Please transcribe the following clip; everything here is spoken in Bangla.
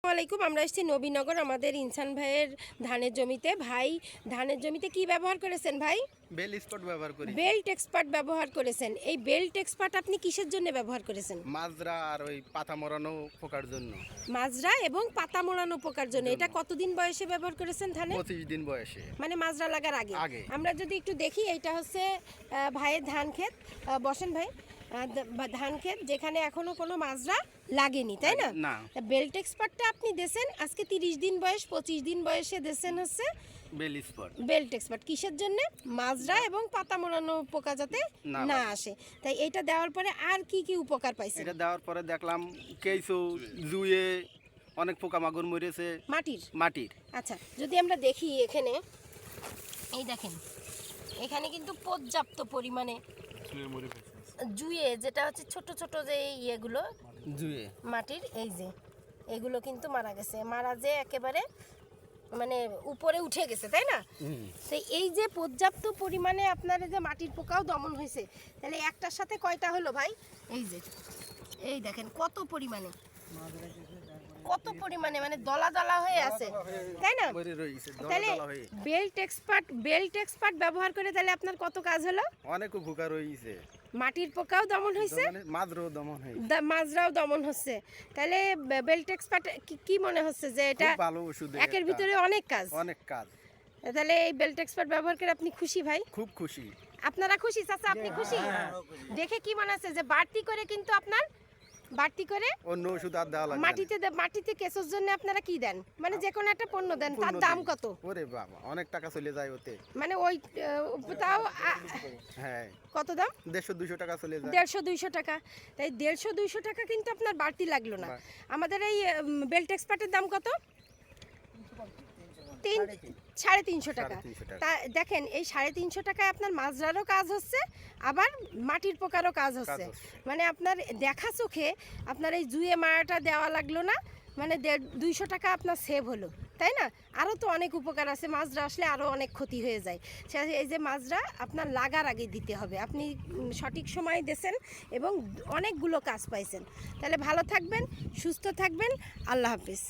আসসালামাইকুম। আমরা এসেছি নবীনগর আমাদের ইনসান ভাইয়ের ধানের জমিতে। ভাই ধানের জমিতে কি ব্যবহার করেছেন ভাই? বেল স্পট ব্যবহার করি। বেল্ট এক্সপার্ট ব্যবহার করেছেন। এই বেল্ট এক্সপার্ট আপনি কিসের জন্য ব্যবহার করেছেন? মাজরা আর ওই পাতা মরানো পোকার জন্য। মাজরা এবং পাতা মোড়ানো পোকার জন্য। এটা কতদিন বয়সে ব্যবহার করেছেন ধানে? 25 দিন বয়সে, মানে মাজরা লাগার আগে। আগে। আমরা যদি একটু দেখি, এইটা হচ্ছে ভাইয়ের ধান ক্ষেত। বসেন ভাই। ধান ক্ষেত যেখানে এখনো কোনো মাজরা লাগেনি, তাই না? না। বেল্ট এক্সপার্টটা আপনি দেন আজকে 30 দিন বয়স, 25 দিন বয়সে দেন হচ্ছে বেল স্পট। বেল্ট এক্সপার্ট কিসের জন্য? মাজরা এবং পাতা মোড়ানো পোকা যাতে না আসে। তাই এটা দেওয়ার পরে আর কি কি উপকার পাইছেন? এটা দেওয়ার পরে দেখলাম কেঁচো জুয়ে অনেক পোকামাকড় মরেছে মাটির। আচ্ছা, যদি আমরা দেখি এখানে, এই দেখেন এখানে কিন্তু পর্যাপ্ত পরিমাণে জুয়ে, যেটা হচ্ছে ছোট ছোট যে ইয়েগুলো জুয়ে মাটির, এই যে এগুলো কিন্তু মারা গেছে, মারা যে একেবারে মানে উপরে উঠে গেছে, তাই না? তো এই যে পর্যাপ্ত পরিমাণে আপনার যে মাটির পোকাও দমন হয়েছে, তাহলে একটার সাথে কয়টা হলো ভাই? এই যে এই দেখেন কত পরিমাণে মানে দলা দলা হয়ে আছে, তাই না? তাহলে বেল্ট এক্সপার্ট ব্যবহার করে তাহলে আপনার কত কাজ হলো? অনেক উপকার হয়েছে। মাটির পোকাও দমন হয়েছে, মাজরাও দমন হচ্ছে। তাহলে বেল্ট এক্সপার্ট কি মনে হচ্ছে যে এটা ভালো ওষুধ, একের ভিতরে অনেক কাজ। তাহলে এই বেল্ট এক্সপার্ট ব্যবহার করে আপনি খুশি ভাই? খুব খুশি। আপনারা খুশি? চাচা আপনি খুশি? দেখে কি মনে হচ্ছে যে বাড়তি করে কিন্তু আপনার অন্য ওষুধ আর দেওয়া লাগে না। মাটিতে কেঁচোর জন্য আপনারা কি দেন? মানে যে কোনো একটা পণ্য দেন, তার দাম কত? ওরে বাবা, অনেক টাকা চলে যায় ওতে। মানে ওই তাও হ্যাঁ, কত দাম? 150-200 টাকা চলে যায়। 150-200 টাকা। তাই 150-200 টাকা কিন্তু আপনার বাড়তি লাগলো না। আমাদের এই বেল্ট এক্সপার্টের দাম কত? 350 টাকা। তা দেখেন এই 350 টাকায় আপনার মাজরারও কাজ হচ্ছে, আবার মাটির পোকারও কাজ হচ্ছে। মানে আপনার দেখা চোখে আপনার এই জুয়ে মারাটা দেওয়া লাগলো না, মানে 200 টাকা আপনার সেভ হলো, তাই না? আরও তো অনেক উপকার আছে, মাজরা আসলে আরও অনেক ক্ষতি হয়ে যায়। এই যে মাজরা আপনার লাগার আগে দিতে হবে, আপনি সঠিক সময় দিয়েছেন এবং অনেকগুলো কাজ পাইছেন। তাহলে ভালো থাকবেন, সুস্থ থাকবেন, আল্লাহ হাফিজ।